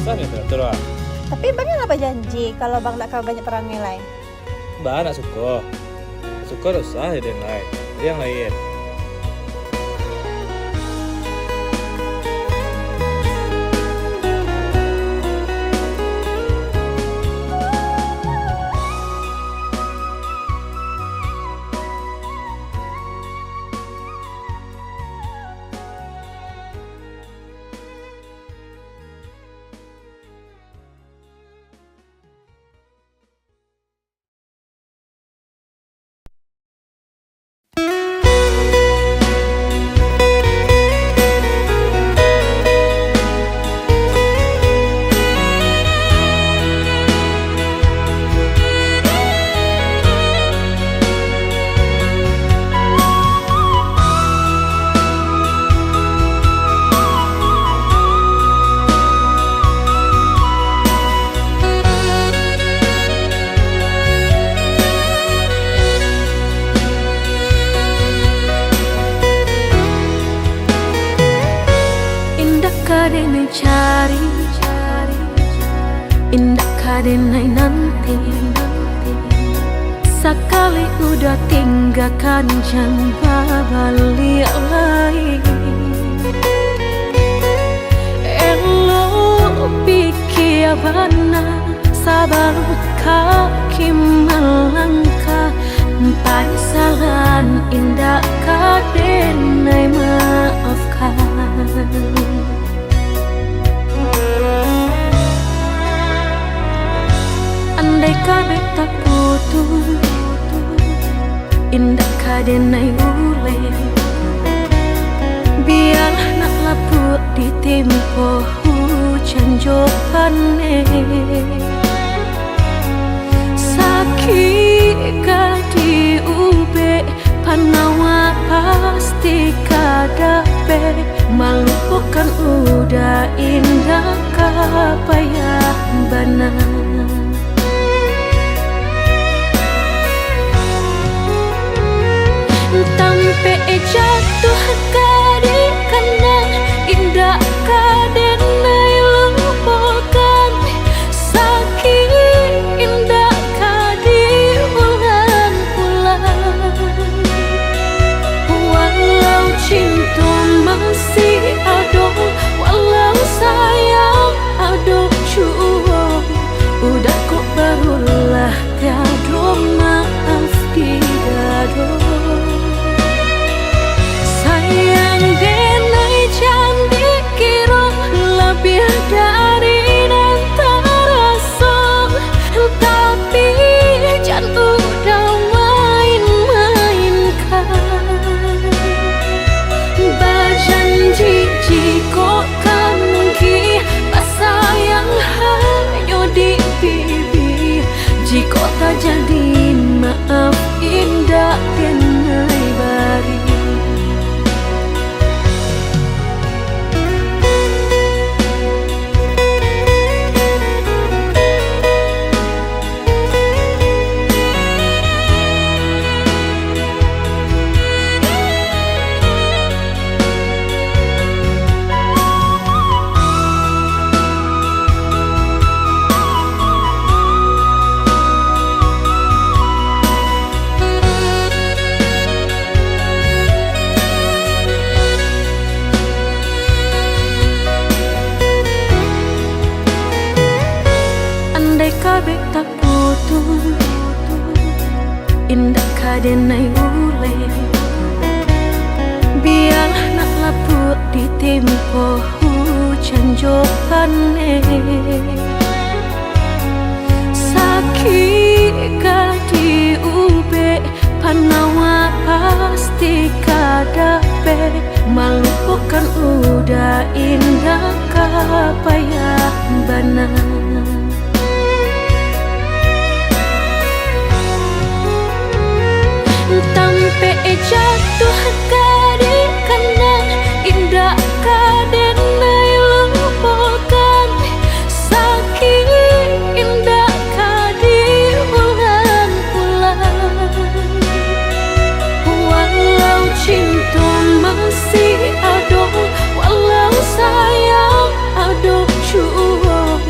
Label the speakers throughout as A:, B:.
A: susah nih teratur ah.
B: Tapi bang apa janji kalau bang nak banyak perang nilai?
A: Bah nak suka. Suka usah ada yang lain. Ada yang lain.
C: Kadang cari, indah kadang nanti. Sekali udah tinggalkan jangan balik lagi. Elo pikir benar, sabar kaki melangkah. Paisalan indah kadang maafkan. Andai kabeh tak putus, indah kadenai ule. Biarlah nak lapuk di tempo hujan jopane. Sakit di ube, panawa pasti kadape. Malu bukan udah indah kapayah benar. Tampe jatuh kadi kenang indah kadenai lupakan. Sakit indah kadi ulang-ulang. Walau cinta masih ada, walau sayang ada jua, udah kok barulah tiada maaf di dada. Sayang denai cantik kira lebih dari antara song. Tapi jantung udah main-mainkan. Berjanji jika kangki pasayang hanya di pipi. Jika tak jadi maaf indah denai bari. Kabeh tak putus, indah kadenai ule. Biarlah nak lapuk di tempo hujan jopane. Sakit di ube, panawa pasti kadape. Malu bukan udah indah kapayah benar. Tampe jatuh kadi kenang indah kadenai lupakan. Sakit indah kadi ulang-ulang. Walau cinta masih ada, walau sayang ada jua,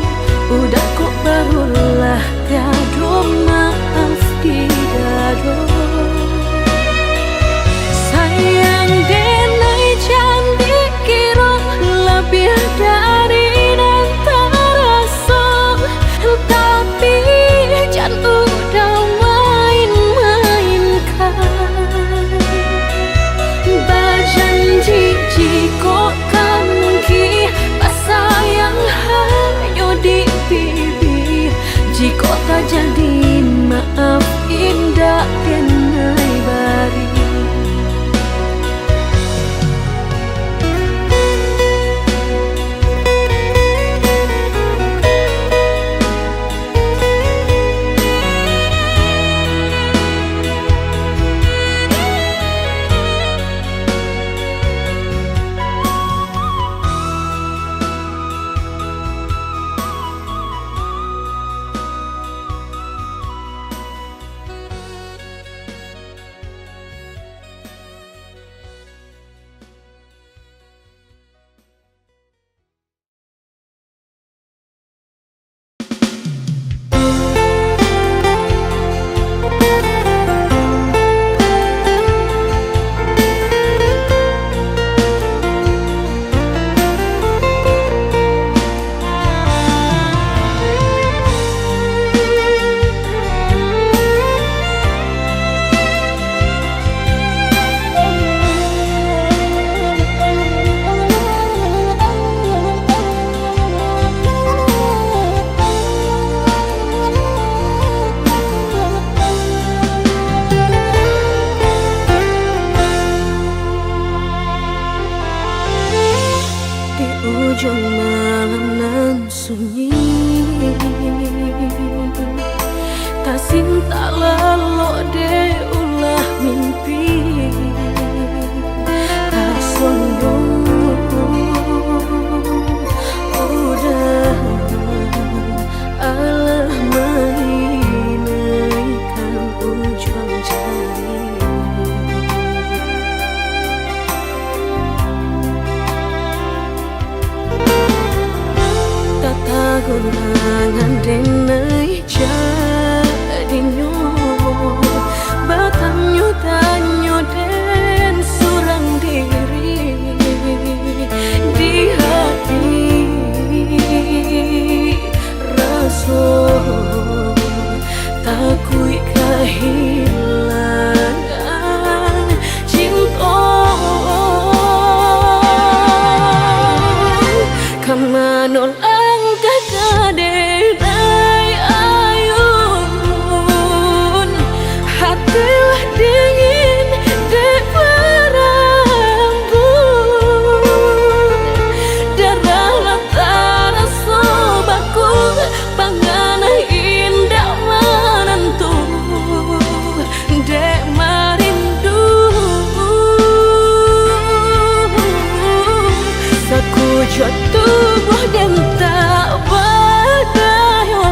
C: tagunangan denai jadinyo batanyo-tanyo den surang diri di hati rasa takui kehilangan cinta kamanol ang kakadenay ayun hatilah dingin de berambut darah tara sobaku panganay indah menentu dek marindu sakujud tubuh dan tak berdaya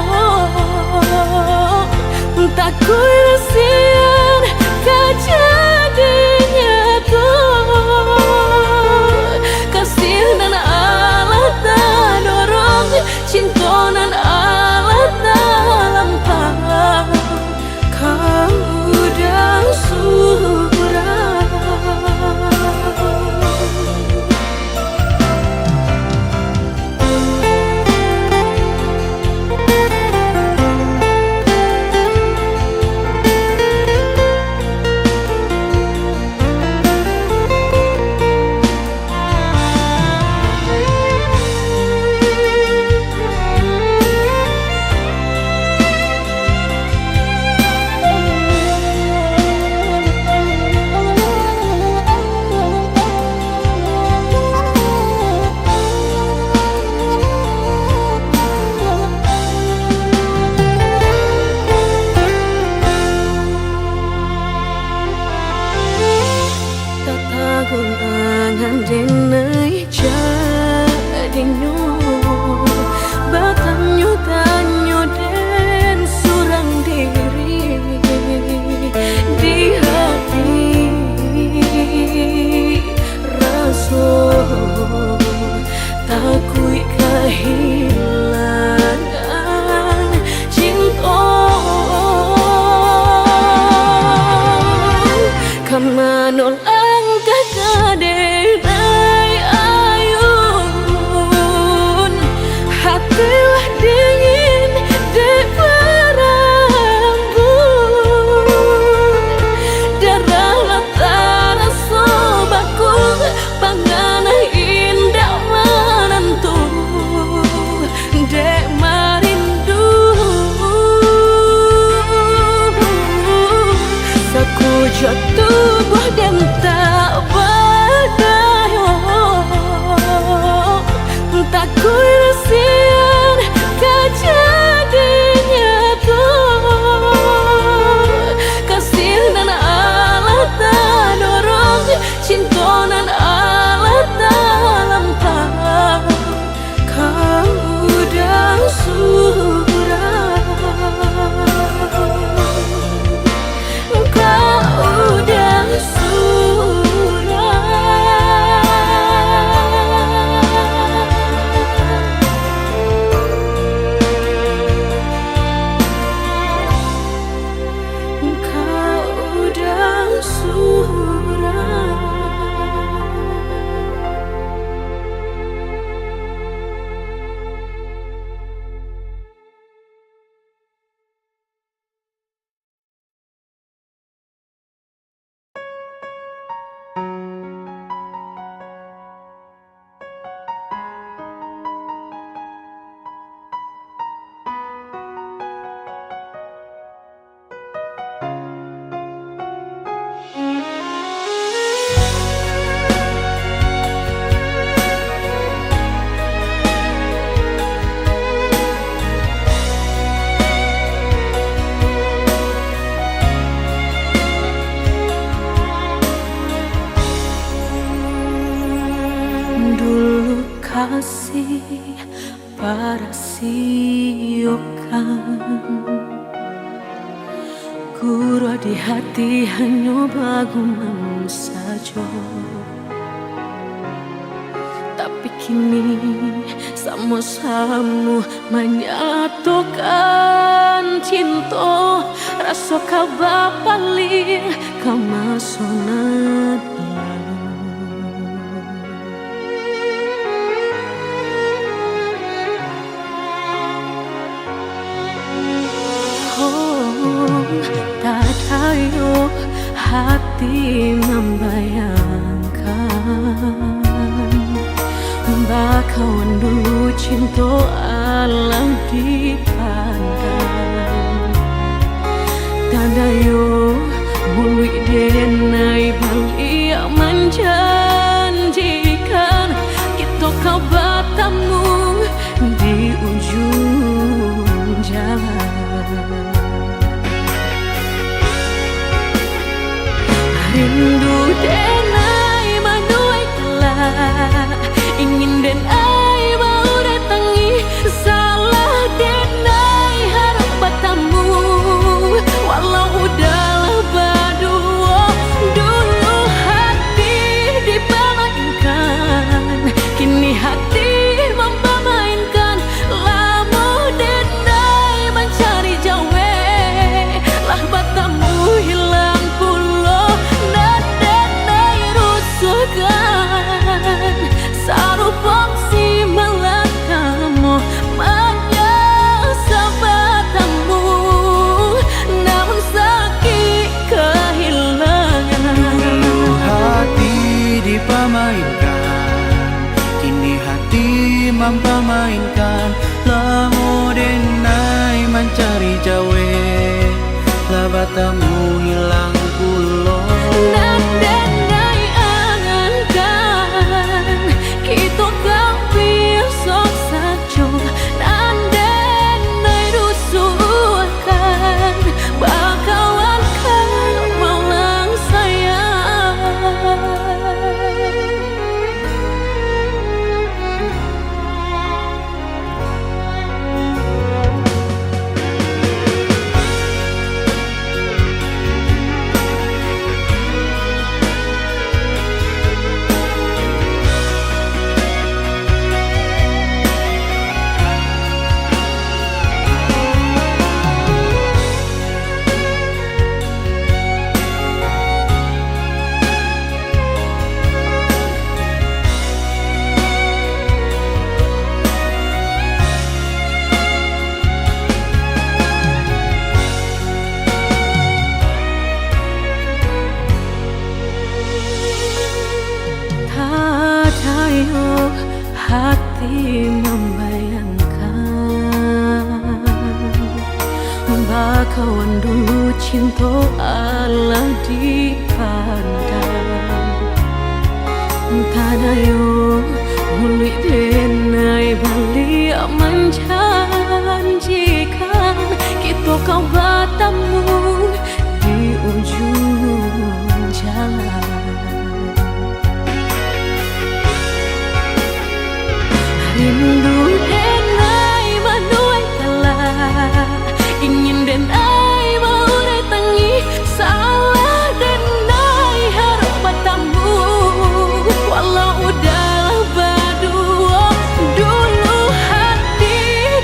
C: tak kuisian kejadinya tuh kasih dan Allah tak dorong cinta dan Allah tak lampau kau udah surah tagunangan denai jadinyo batanyo-tanyo den surang diri di hati rasa takui kehilangan cinta kamanol kakadenay ayun hatilah dingin de berambut darah tara sobaku panganay indah menentu dek marindu sakujud tubuh dan tak berdaya tak kuisian kejadinya tuh kasih dan Allah tak dorong cinta dan Allah tak lampau kau udah surah kau udah kasih para siokan guru di hati hanya bagumam saja tapi kini Sama-sama menyatukan cinta, rasa kabar paling kamasonan tak tahu hati membayangkan bakawan dulu cinta alam dipandang tanda yo bului denai bali menjanjikan kita kau bertemu di ujung jalan. Rindu denai manuai kelak, ingin denai mau datangi, salah denai harap bertemu, walau udahlah berdua. Dulu hati dipermainkan, kini hati mempermainkan. Lama denai mencari jawe, lah bertemu hilang pulau. Sarupang si malakamu menyesal bertemu, namun sakit kehilangan.
D: Dulu hati dipermainkan, kini hati mempermainkan. Lamo denai mencari jawe, lah bertemu hilang pulau.
C: Hati membayangkan bakawan dulu cinta Allah dipandang tanda yo bului denai bali menjanjikan kita kau bertemu di ujung jalan. Rindu denai manuai kelak, ingin denai mau datangi, salah denai harap bertemu, walau udahlah berdua. Dulu hati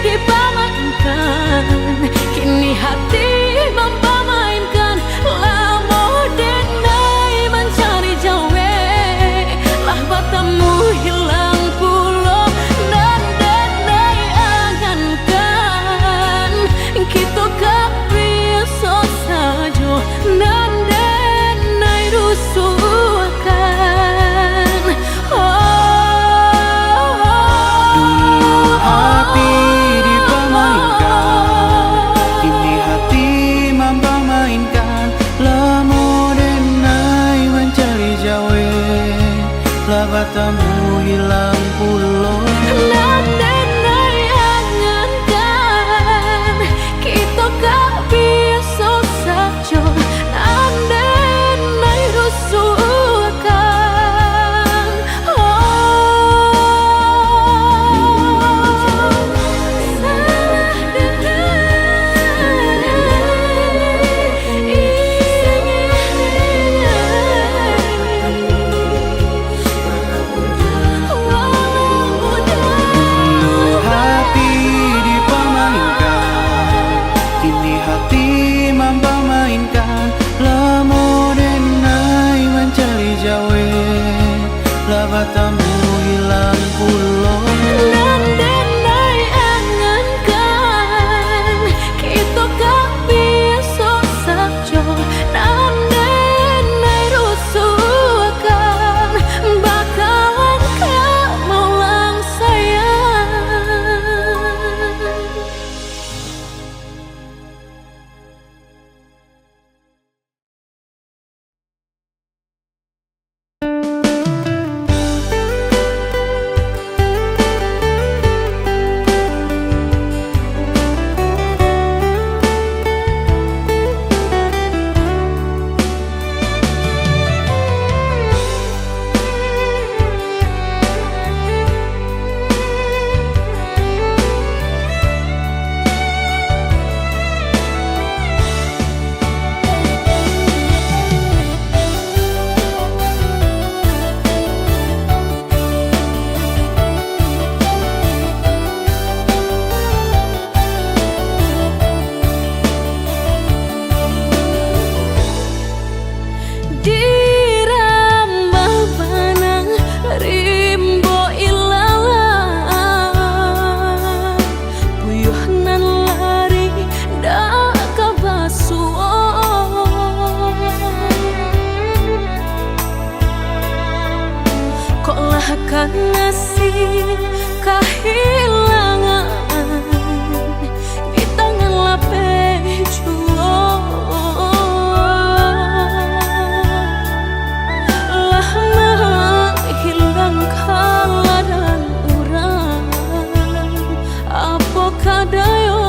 C: kadayo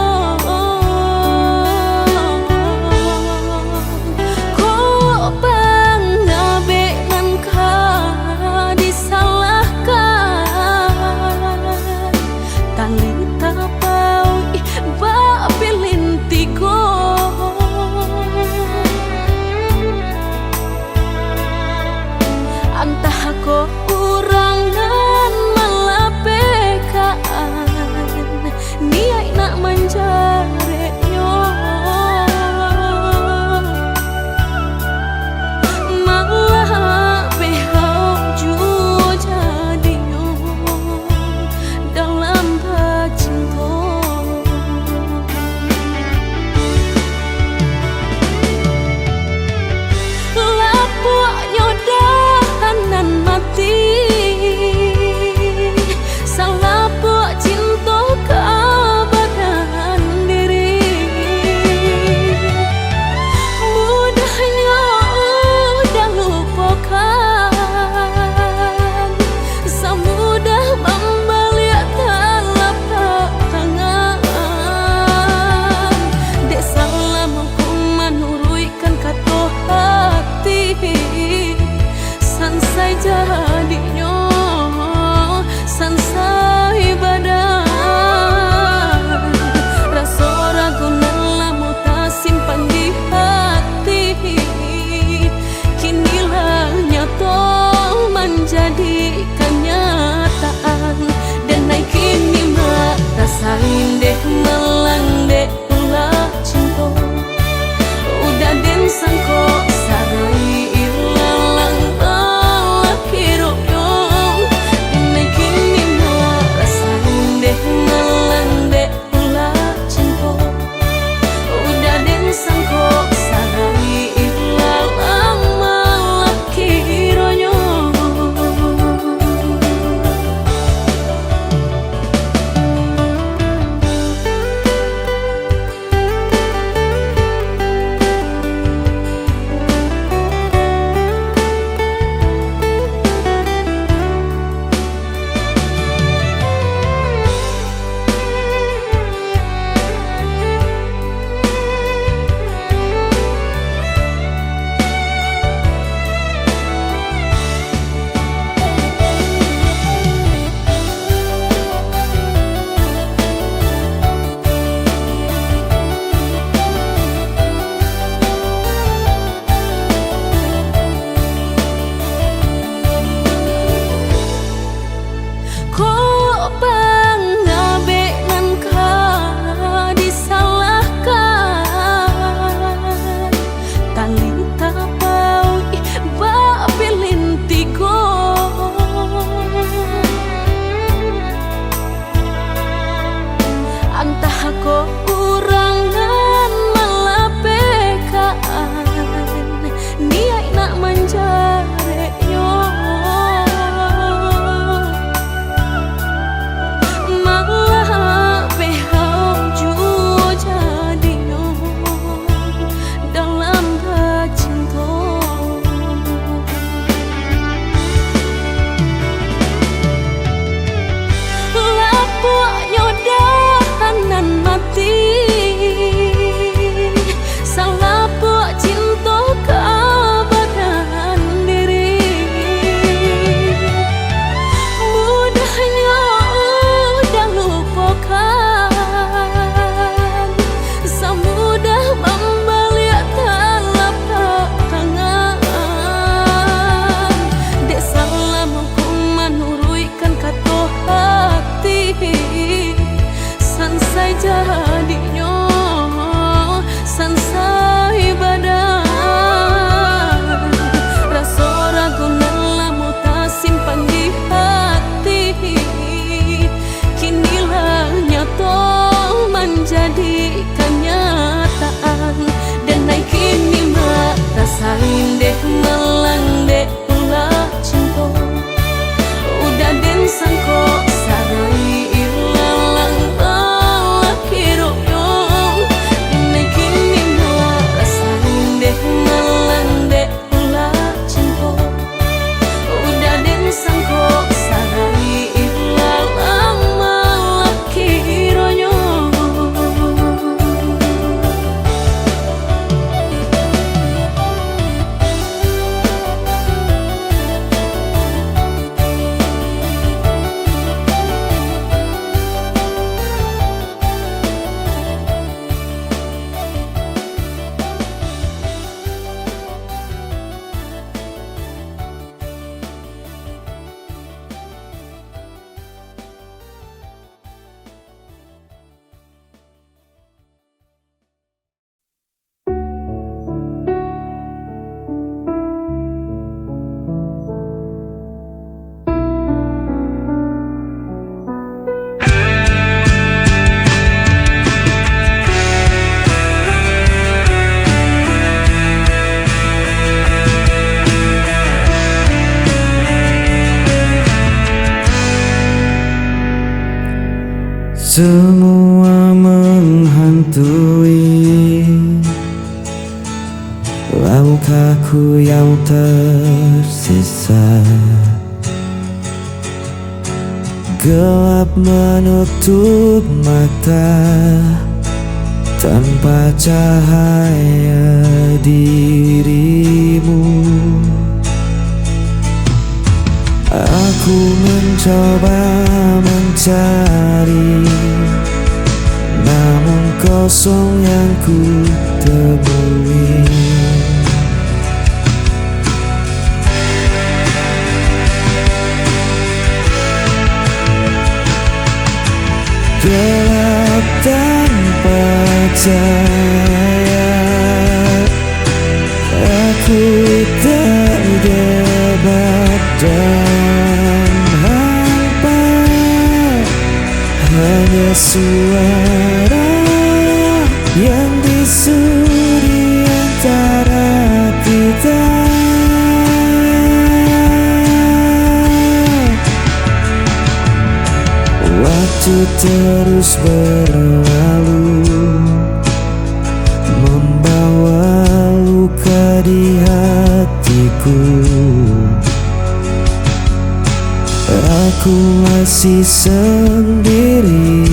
C: ko pangabe nan ka disalahkan tali tapau ba pilintigo antah ko kurangan malapekaan niai nak menjaretnya malah behau jua jadinya dalam cinta lapuknya dahanan mati salah buat cinta keabadian diri mudahnya udah lupakan semudah membalik telapak tangan dek salah mampu menurutkan kata hati sansai jadinya sansai badan rasa ragu nelamu tak simpan di hati kinilah nyata menjadi kenyataan dan naik kini mak rasain deh melang deh ulah cinta udah den sangko sarai ilalang balak hirupnya naik kini mak rasain deh melang deh ulah cinta udah den sangko sarai ilalang balak hirupnya ko pangabe nan ka disalahkan tali tapau ba pilintigo antah ko kurangan malapekaan niai nak menjaretnya malah behau jua jadinya dalam cinta lapuknya dahanan mati salah buat cinta keabadian diri mudahnya udah lupakan semudah membalik telapak tangan dek salah mampu menurutkan kata hati sansai jadinya sansai badan rasa ragu nelamu tak simpan di hati kinilah nyata menjadi kenyataan dan naik kini mak rasain deh melang deh ulah cinta udah den sangko sarai ilalang balak hirupnya
D: Semua menghantui langkahku yang tersisa. Gelap menutup mata tanpa cahaya dirimu. Aku mencoba mencari, namun kosong yang ku temui. Gelap tanpa cahaya, aku terjebak dan hampa. Hanya suara yang bisu di antara kita. Waktu terus berlalu, membawa luka di hatiku. Aku masih sendiri,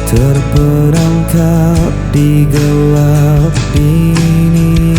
D: terperangkap di gelap ini.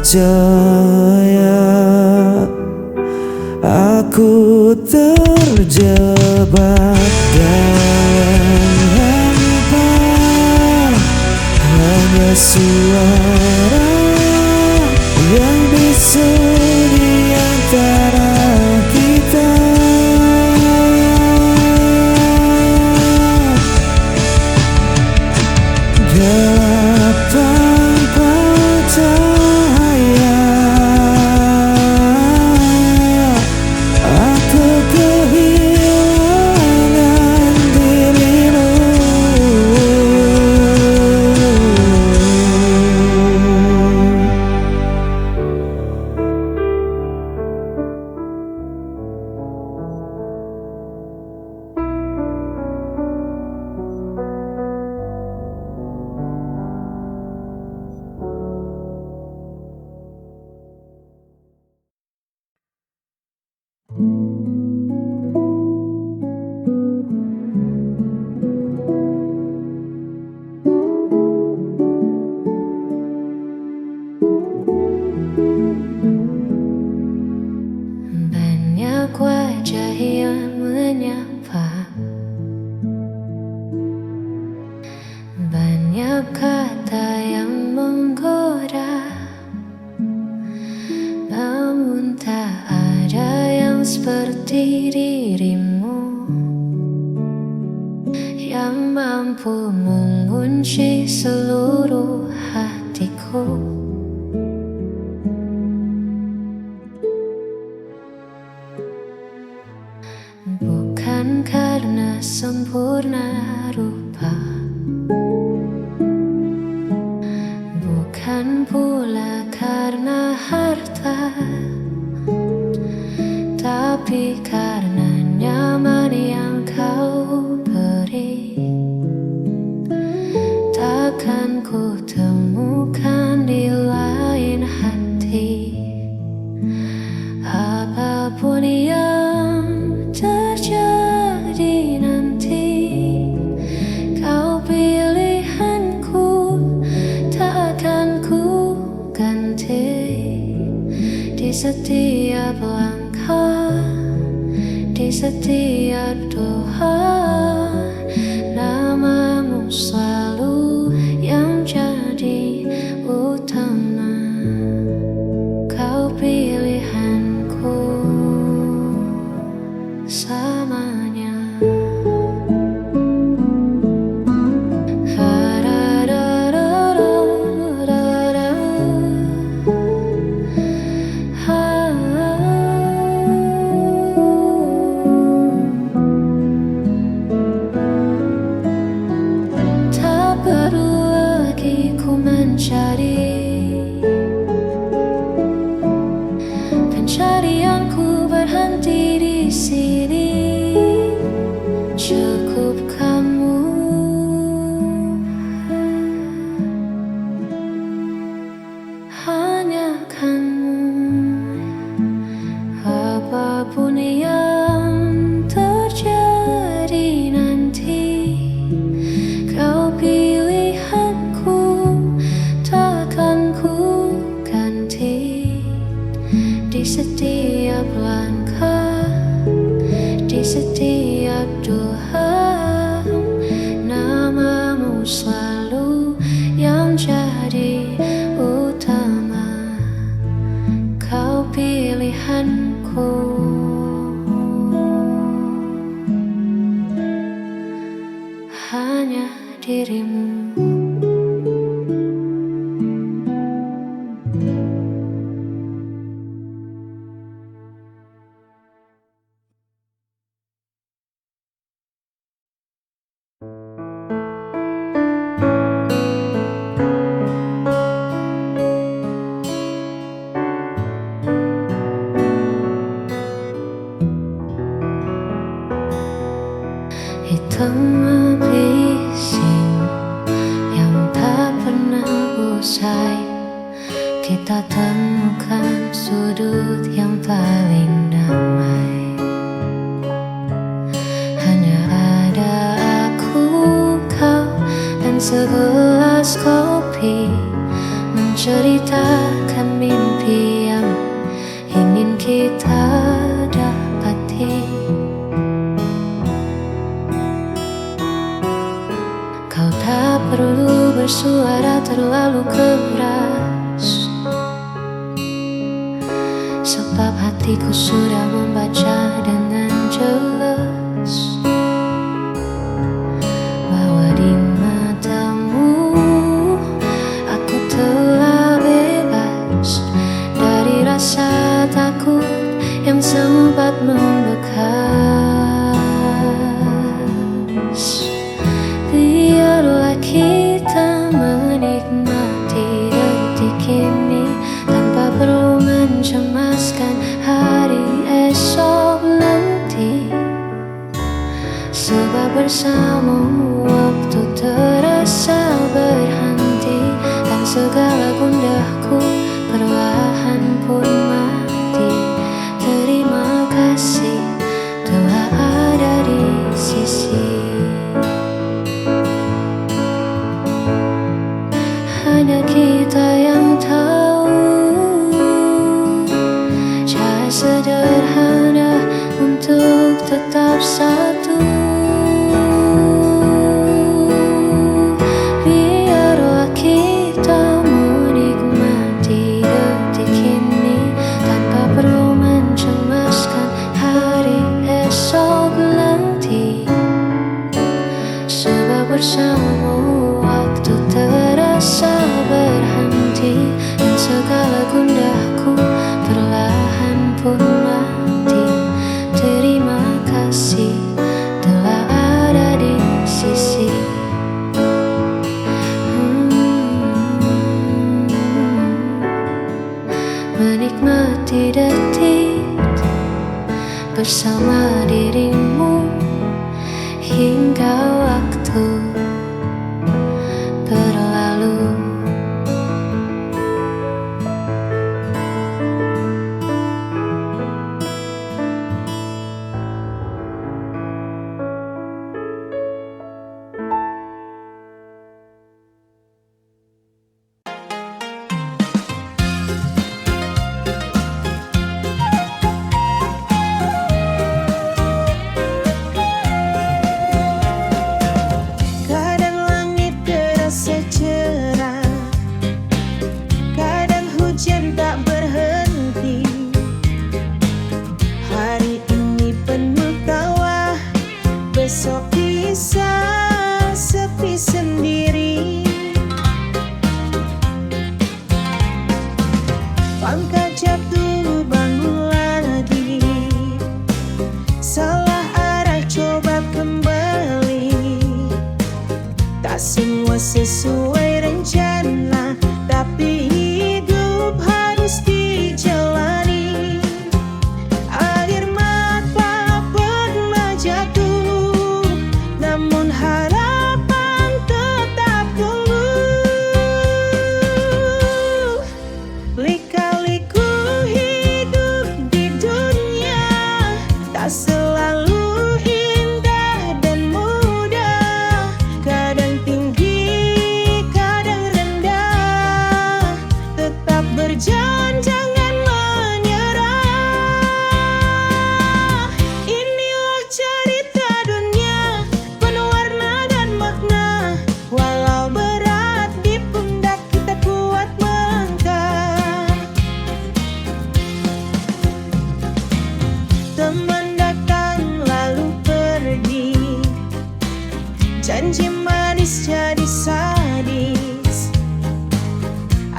D: Percaya, aku terjebak dalam hampa. Hanya suara yang bisu di antara kita. Gelap tanpa cahaya, aku kehilangan dirimu.
C: Banyak wajah yang menyapa, banyak kata yang menggoda, namun tak ada yang seperti dirimu, yang mampu mengunci seluruh hatiku. Bukan karena sempurna rupa, bukan pula karena harta, tapi karena nyaman yang kau beri. Takkan ku temukan di lain hati. Apapun yang terjadi nanti, kau pilihanku, tak akan ku ganti. Di setiap langkah, di setiap doa, namamu selalu yang jadi utama. Kau setiap langkah, di setiap doa, namamu selalu yang jadi utama. Kau pilihanku, hanya dirimu. Hitam bising yang tak pernah usai, kita temukan sudut yang paling damai. Hanya ada aku, kau, dan segelas kopi, menceritakan mimpi yang ingin kita dapati. Kau tak perlu bersuara terlalu keras, sebab hatiku sudah membaca dengan jelas bahwa di matamu aku telah bebas dari rasa takut yang sempat membekas. Biarlah kita menikmati detik ini tanpa perlu mencemaskan hari esok nanti. Sebab bersamamu waktu terasa berhenti, dan segala gundahku perlahan pun mati. Terima kasih telah ada di sisi. Hanya kita yang tahu cara sederhana untuk tetap satu. Biarlah kita menikmati detik ini tanpa perlu mencemaskan hari esok nanti. Sebab bersamamu waktu terasa berhenti, dan segala gundahku perlahan pun mati. Terima kasih telah ada di sisi. Menikmati detik bersama dirimu hingga waktu berlalu.
E: Kadang langit terasa cerah, kadang hujan tak berhenti. Hari ini penuh tawa, besok bisa sepi sendiri. Pangkat jatuh bangun lagi, salah arah coba kembali. Tak semua sesuai rencana, tapi hidup harus dijalani. Air mata pernah jatuh, namun harapan tetap tumbuh. Lika-liku hidup di dunia tak selalu indah dan mudah. Kadang tinggi, Teman datang lalu pergi, janji manis jadi sadis.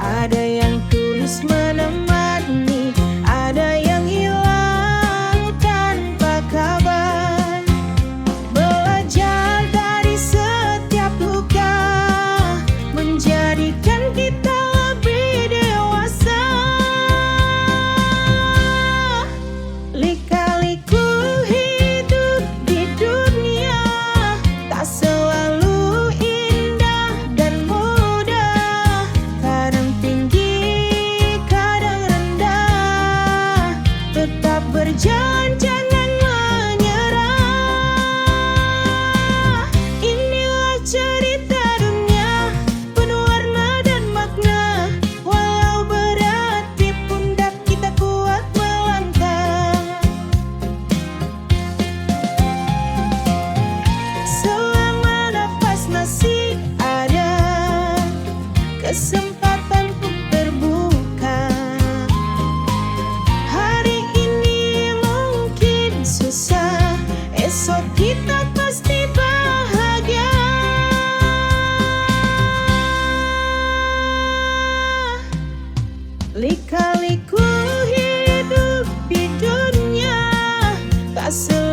E: Ada yang tulis menemani, ada yang hilang tanpa kabar. Belajar dari setiap luka menjadikan kita lebih dewasa. Lika-liku hidup di dunia tak selalu indah dan mudah. Kadang tinggi, kadang rendah. Tetap berjalan, jangan menyerah. Inilah cerita dunia, penuh warna dan makna. Walau berat di pundak, kita kuat melangkah. Selama nafas masih ada, kesempatan pun terbuka. Hari ini mungkin susah, esok kita pasti bahagia. Lika-liku hidup di dunia tak selalu